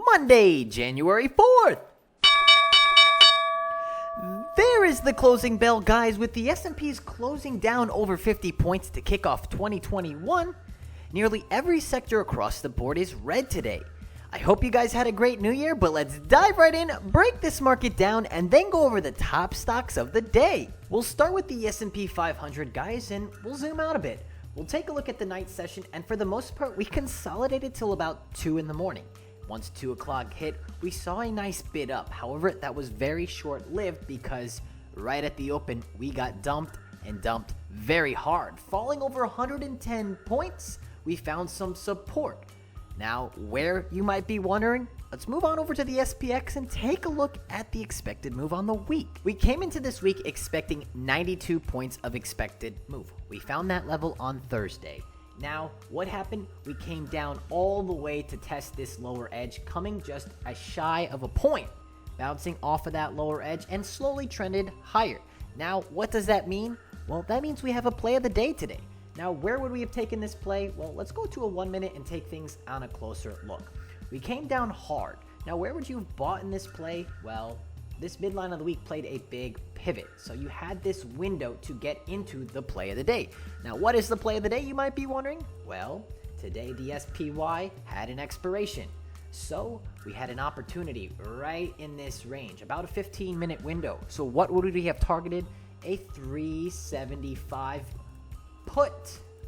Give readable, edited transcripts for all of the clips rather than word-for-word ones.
Monday, January 4th. There is the closing bell, guys, with the S&Ps closing down over 50 points to kick off 2021. Nearly every sector across the board is red today. I hope you guys had a great new year, but let's dive right in, break this market down, and then go over the top stocks of the day. We'll start with the S&P 500, guys, and we'll zoom out a bit. We'll take a look at the night session, and for the most part, we consolidated till about 2 in the morning. Once 2 o'clock hit, we saw a nice bid up. However, that was very short-lived because right at the open, we got dumped and dumped very hard. Falling over 110 points, we found some support. Now, where, you might be wondering? Let's move on over to the SPX and take a look at the expected move on the week. We came into this week expecting 92 points of expected move. We found that level on Thursday. Now, what happened? We came down all the way to test this lower edge, coming just a shy of a point, bouncing off of that lower edge and slowly trended higher. Now, what does that mean? Well, that means we have a play of the day today. Now, where would we have taken this play? Well, let's go to a 1 minute and take things on a closer look. We came down hard. Now, where would you have bought in this play? Well, this midline of the week played a big pivot. So you had this window to get into the play of the day. Now, what is the play of the day, you might be wondering? Well, today the SPY had an expiration. So we had an opportunity right in this range, about a 15-minute window. So what would we have targeted? A 375 put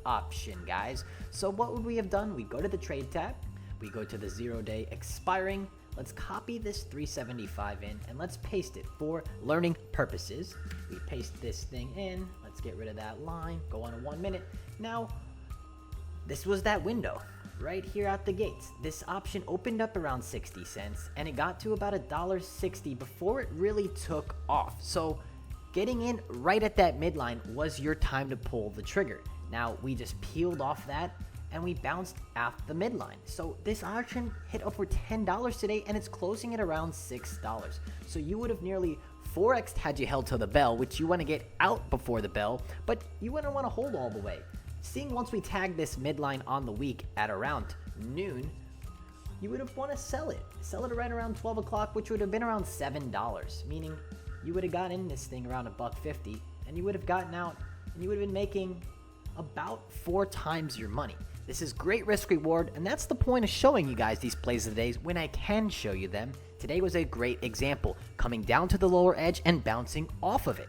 option, guys. So what would we have done? We go to the trade tab, we go to the 0-day expiring. Let's copy this 375 in and let's paste it for learning purposes. We paste this thing in. Let's get rid of that line. Go on a 1 minute. Now, this was that window right here out the gates. This option opened up around 60 cents and it got to about $1.60 before it really took off. So getting in right at that midline was your time to pull the trigger. Now, we just peeled off that and we bounced off the midline. So this option hit over $10 today and it's closing at around $6. So you would have nearly 4x'd had you held to the bell, which you want to get out before the bell, but you wouldn't want to hold all the way. Seeing once we tagged this midline on the week at around noon, you would have want to sell it. Sell it right around 12 o'clock, which would have been around $7, meaning you would have got in this thing around $1.50 and you would have gotten out and you would have been making about 4 times your money. This is great risk reward, and that's the point of showing you guys these plays of the days when I can show you them. Today was a great example, coming down to the lower edge and bouncing off of it.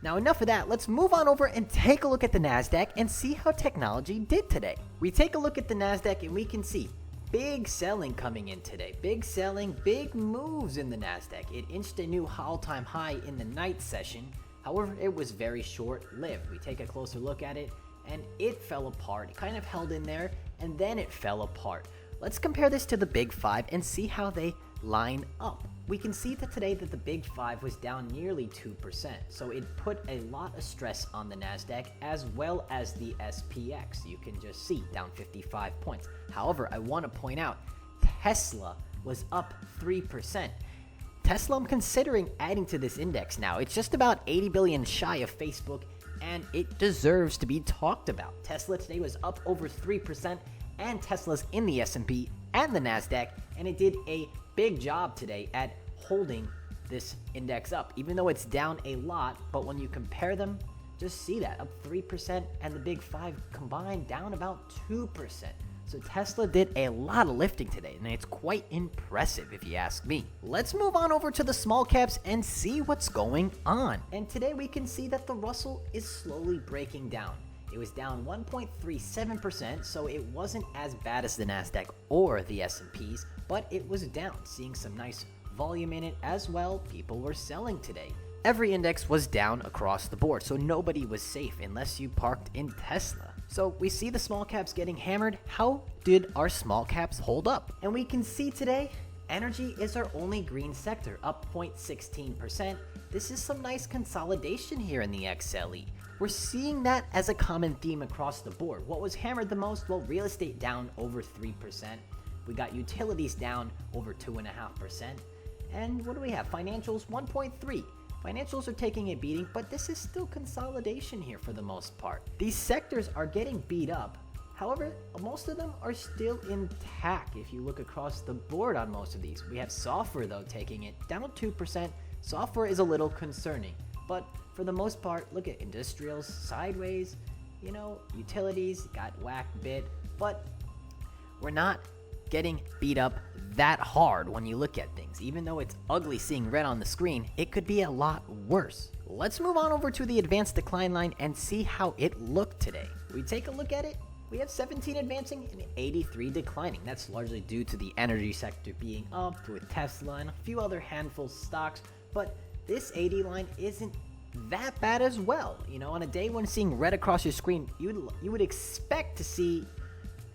Now, enough of that. Let's move on over and take a look at the NASDAQ and see how technology did today. We take a look at the NASDAQ and we can see big selling coming in today. Big selling, big moves in the NASDAQ. It inched a new all-time high in the night session. However, it was very short-lived. We take a closer look at it and it fell apart. It kind of held in there and then it fell apart. Let's compare this to the Big 5 and see how they line up. We can see that today that the Big 5 was down nearly 2%. So it put a lot of stress on the NASDAQ as well as the SPX. You can just see down 55 points. However, I want to point out Tesla was up 3%. Tesla, I'm considering adding to this index now. It's just about 80 billion shy of Facebook and it deserves to be talked about. Tesla today was up over 3% and Tesla's in the S&P and the NASDAQ, and it did a big job today at holding this index up, even though it's down a lot. But when you compare them, just see that up 3% and the Big 5 combined down about 2%. So Tesla did a lot of lifting today, and it's quite impressive if you ask me. Let's move on over to the small caps and see what's going on. And today we can see that the Russell is slowly breaking down. It was down 1.37%, so it wasn't as bad as the NASDAQ or the S&Ps, but it was down, seeing some nice volume in it as well. People were selling today. Every index was down across the board, so nobody was safe unless you parked in Tesla. So we see the small caps getting hammered. How did our small caps hold up? And we can see today, energy is our only green sector, up 0.16%. This is some nice consolidation here in the XLE. We're seeing that as a common theme across the board. What was hammered the most? Well, real estate down over 3%. We got utilities down over 2.5%. And what do we have? Financials 1.3%. Financials are taking a beating, but this is still consolidation here for the most part. These sectors are getting beat up. However, most of them are still intact if you look across the board on most of these. We have software though taking it down 2%. Software is a little concerning, but for the most part, look at industrials sideways, utilities got whacked bit, but we're not getting beat up that hard when you look at things. Even though it's ugly seeing red on the screen, it could be a lot worse. Let's move on over to the advanced decline line and see how it looked today. We take a look at it. We have 17 advancing and 83 declining. That's largely due to the energy sector being up with Tesla and a few other handful stocks, but this 80 line isn't that bad as well. On a day when seeing red across your screen, you would expect to see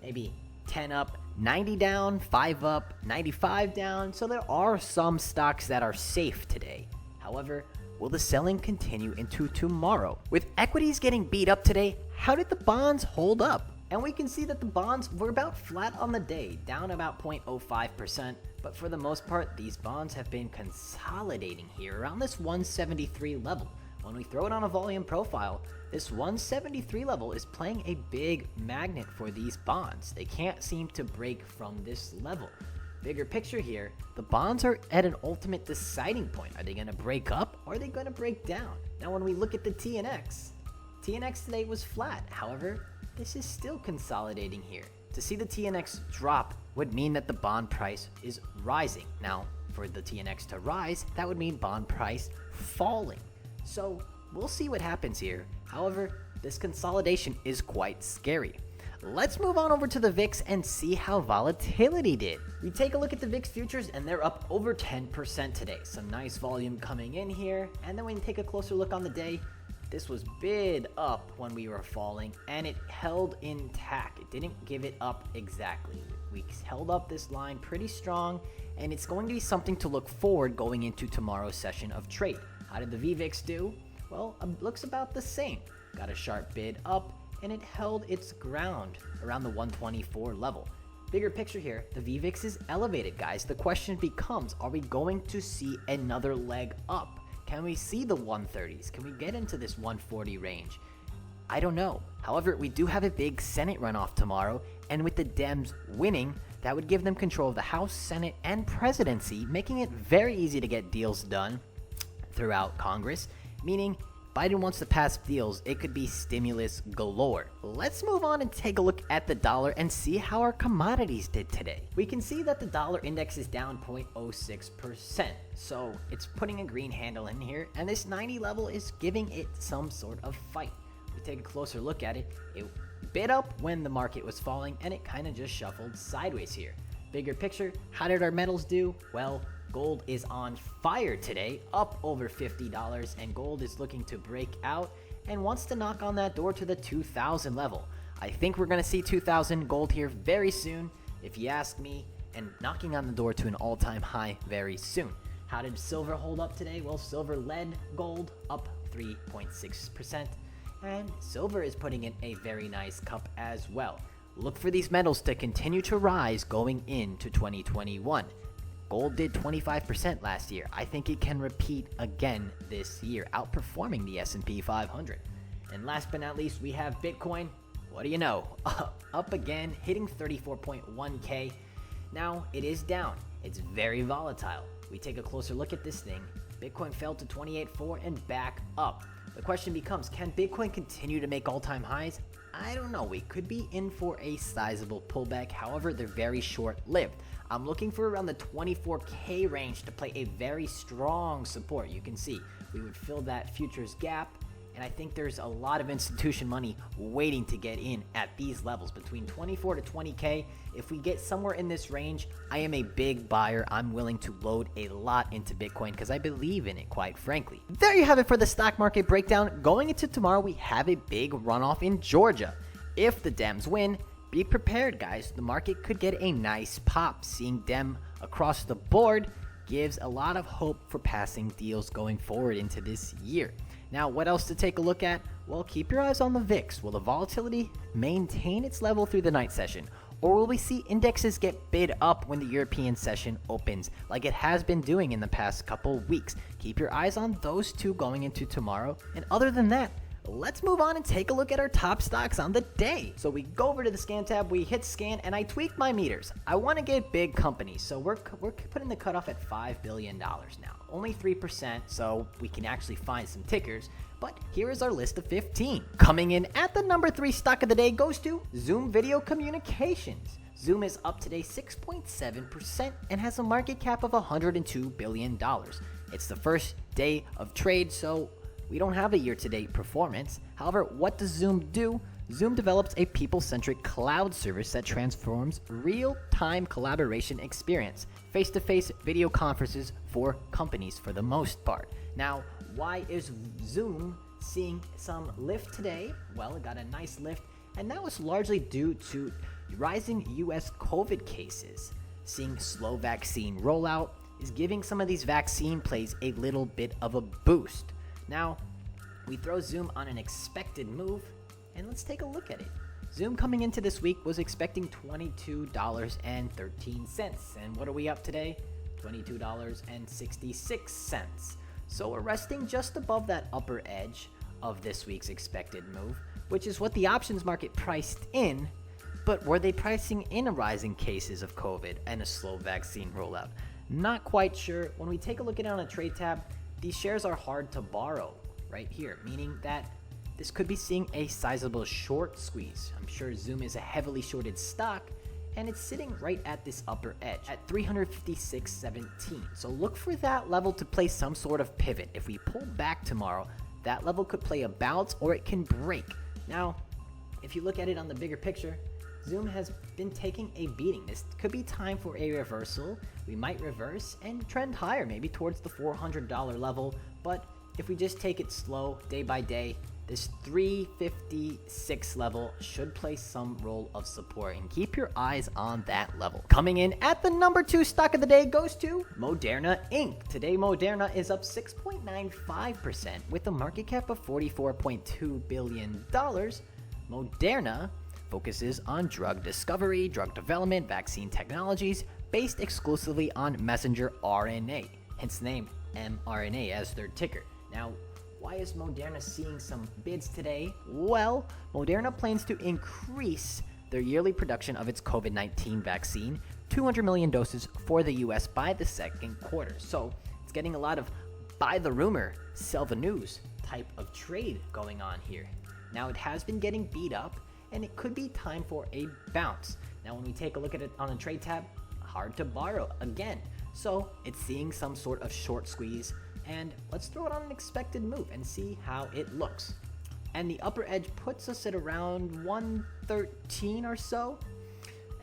maybe 10 up, 90 down, 5 up, 95 down. So there are some stocks that are safe today. However, will the selling continue into tomorrow? With equities getting beat up today, how did the bonds hold up? And we can see that the bonds were about flat on the day, down about 0.05%, but for the most part, these bonds have been consolidating here around this 173 level. When we throw it on a volume profile, this 173 level is playing a big magnet for these bonds. They can't seem to break from this level. Bigger picture here, the bonds are at an ultimate deciding point. Are they going to break up or are they going to break down? Now when we look at the TNX today was flat. However, this is still consolidating here. To see the TNX drop would mean that the bond price is rising. Now, for the TNX to rise, that would mean bond price falling. So we'll see what happens here. However, this consolidation is quite scary. Let's move on over to the VIX and see how volatility did. We take a look at the VIX futures and they're up over 10% today. Some nice volume coming in here. And then when you take a closer look on the day, this was bid up when we were falling and it held intact. It didn't give it up exactly. We held up this line pretty strong and it's going to be something to look forward going into tomorrow's session of trade. How did the VVIX do? Well, looks about the same. Got a sharp bid up and it held its ground around the 124 level. Bigger picture here, the VVIX is elevated, guys. The question becomes, are we going to see another leg up? Can we see the 130s? Can we get into this 140 range? I don't know. However, we do have a big Senate runoff tomorrow, and with the Dems winning, that would give them control of the House, Senate, and presidency, making it very easy to get deals done throughout Congress, meaning Biden wants to pass deals, it could be stimulus galore. Let's move on and take a look at the dollar and see how our commodities did today. We can see that the dollar index is down 0.06%, so it's putting a green handle in here, and this 90 level is giving it some sort of fight. We take a closer look at it, it bid up when the market was falling, and it kind of just shuffled sideways here. Bigger picture, how did our metals do? Well, gold is on fire today, up over $50, and gold is looking to break out and wants to knock on that door to the 2,000 level. I think we're going to see 2,000 gold here very soon, if you ask me, and knocking on the door to an all-time high very soon. How did silver hold up today? Well, silver led gold up 3.6%, and silver is putting in a very nice cup as well. Look for these metals to continue to rise going into 2021. Gold did 25% last year. I think it can repeat again this year, outperforming the S&P 500. And last but not least, we have Bitcoin. What do you know? Up again, hitting 34.1K. Now, it is down. It's very volatile. We take a closer look at this thing. Bitcoin fell to 28.4 and back up. The question becomes, can Bitcoin continue to make all-time highs? I don't know. We could be in for a sizable pullback. However, they're very short-lived. I'm looking for around the 24K range to play a very strong support. You can see we would fill that futures gap, and I think there's a lot of institution money waiting to get in at these levels between 24 to 20K. If we get somewhere in this range, I am a big buyer. I'm willing to load a lot into Bitcoin because I believe in it, quite frankly. There you have it for the stock market breakdown. Going into tomorrow, we have a big runoff in Georgia. If the Dems win, be prepared, guys. The market could get a nice pop. Seeing Dem across the board gives a lot of hope for passing deals going forward into this year. Now, what else to take a look at? Well, keep your eyes on the VIX. Will the volatility maintain its level through the night session? Or will we see indexes get bid up when the European session opens, like it has been doing in the past couple weeks? Keep your eyes on those two going into tomorrow. And other than that, let's move on and take a look at our top stocks on the day. So we go over to the scan tab, we hit scan, and I tweak my meters. I want to get big companies, so we're putting the cutoff at $5 billion now. Only 3%, so we can actually find some tickers. But here is our list of 15. Coming in at the number 3 stock of the day goes to Zoom Video Communications. Zoom is up today 6.7% and has a market cap of $102 billion. It's the first day of trade, so we don't have a year-to-date performance. However, what does Zoom do? Zoom develops a people-centric cloud service that transforms real-time collaboration experience, face-to-face video conferences for companies for the most part. Now, why is Zoom seeing some lift today? Well, it got a nice lift, and that was largely due to rising U.S. COVID cases. Seeing slow vaccine rollout is giving some of these vaccine plays a little bit of a boost. Now, we throw Zoom on an expected move, and let's take a look at it. Zoom coming into this week was expecting $22.13, and what are we up today? $22.66. So we're resting just above that upper edge of this week's expected move, which is what the options market priced in. But were they pricing in a rising cases of COVID and a slow vaccine rollout? Not quite sure. When we take a look at it on a trade tab, these shares are hard to borrow right here, meaning that this could be seeing a sizable short squeeze. I'm sure Zoom is a heavily shorted stock, and it's sitting right at this upper edge at 356.17. So look for that level to play some sort of pivot. If we pull back tomorrow, that level could play a bounce or it can break. Now, if you look at it on the bigger picture, Zoom has been taking a beating. This could be time for a reversal. We might reverse and trend higher, maybe towards the $400 level. But if we just take it slow, day by day, this 356 level should play some role of support, and keep your eyes on that level. Coming in at the number 2 stock of the day goes to Moderna Inc. Today, Moderna is up 6.95% with a market cap of $44.2 billion. Moderna focuses on drug discovery, drug development, vaccine technologies based exclusively on messenger RNA, hence the name MRNA as their ticker. Now, why is Moderna seeing some bids today? Well, Moderna plans to increase their yearly production of its COVID-19 vaccine, 200 million doses for the US by the second quarter. So it's getting a lot of buy the rumor, sell the news type of trade going on here. Now, it has been getting beat up, and it could be time for a bounce. Now, when we take a look at it on a trade tab, hard to borrow again. So it's seeing some sort of short squeeze, and let's throw it on an expected move and see how it looks. And the upper edge puts us at around 113 or so,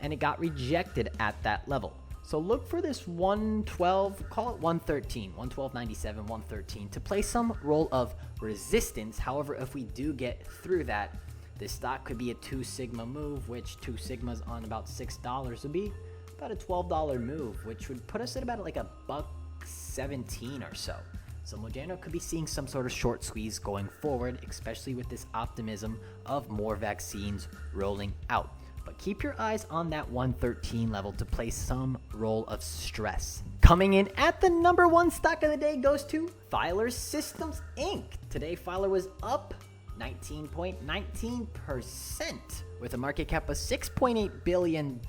and it got rejected at that level. So look for this 112, call it 113, 112.97, 113 to play some role of resistance. However, if we do get through that, this stock could be a 2 sigma move, which 2 sigmas on about $6 would be about a $12 move, which would put us at about like a $1.17 or so. So Moderna could be seeing some sort of short squeeze going forward, especially with this optimism of more vaccines rolling out. But keep your eyes on that 113 level to play some role of stress. Coming in at the number 1 stock of the day goes to FLIR Systems Inc. Today, FLIR was up 19.19% with a market cap of $6.8 billion.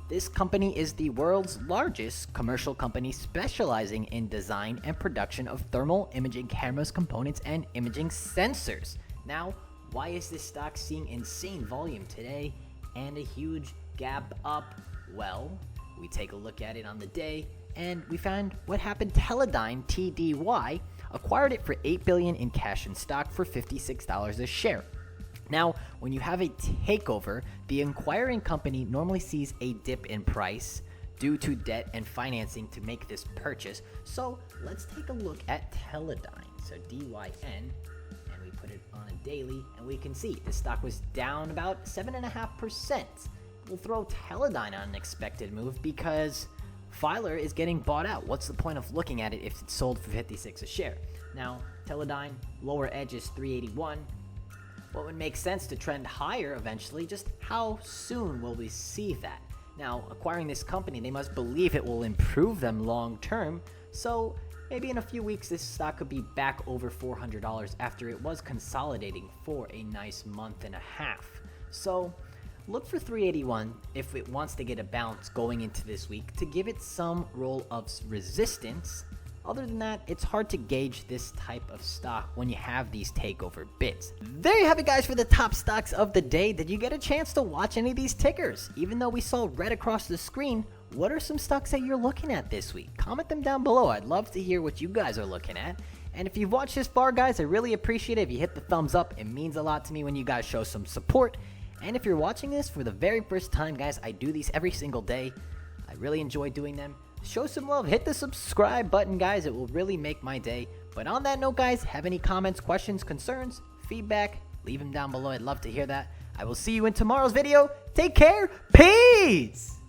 This company is the world's largest commercial company specializing in design and production of thermal imaging cameras, components, and imaging sensors. Now, why is this stock seeing insane volume today and a huge gap up? Well, we take a look at it on the day, and we found what happened. Teledyne, TDY, acquired it for $8 billion in cash and stock for $56 a share. Now, when you have a takeover, the acquiring company normally sees a dip in price due to debt and financing to make this purchase. So let's take a look at Teledyne. So DYN, and we put it on a daily, and we can see the stock was down about 7.5%. We'll throw Teledyne on an expected move because FLIR is getting bought out. What's the point of looking at it if it's sold for $56 a share? Now, Teledyne, lower edge is 381. What would make sense to trend higher eventually? Just how soon will we see that? Now, acquiring this company, they must believe it will improve them long term. So maybe in a few weeks this stock could be back over $400 after it was consolidating for a nice month and a half. So look for 381 if it wants to get a bounce going into this week to give it some role of resistance. Other than that, it's hard to gauge this type of stock when you have these takeover bids. There you have it, guys, for the top stocks of the day. Did you get a chance to watch any of these tickers? Even though we saw red across the screen, what are some stocks that you're looking at this week? Comment them down below. I'd love to hear what you guys are looking at. And if you've watched this far, guys, I really appreciate it if you hit the thumbs up. It means a lot to me when you guys show some support. And if you're watching this for the very first time, guys, I do these every single day. I really enjoy doing them. Show some love, hit the subscribe button, guys. It will really make my day. But on that note, guys, have any comments, questions, concerns, feedback, leave them down below. I'd love to hear that. I will see you in tomorrow's video. Take care. Peace.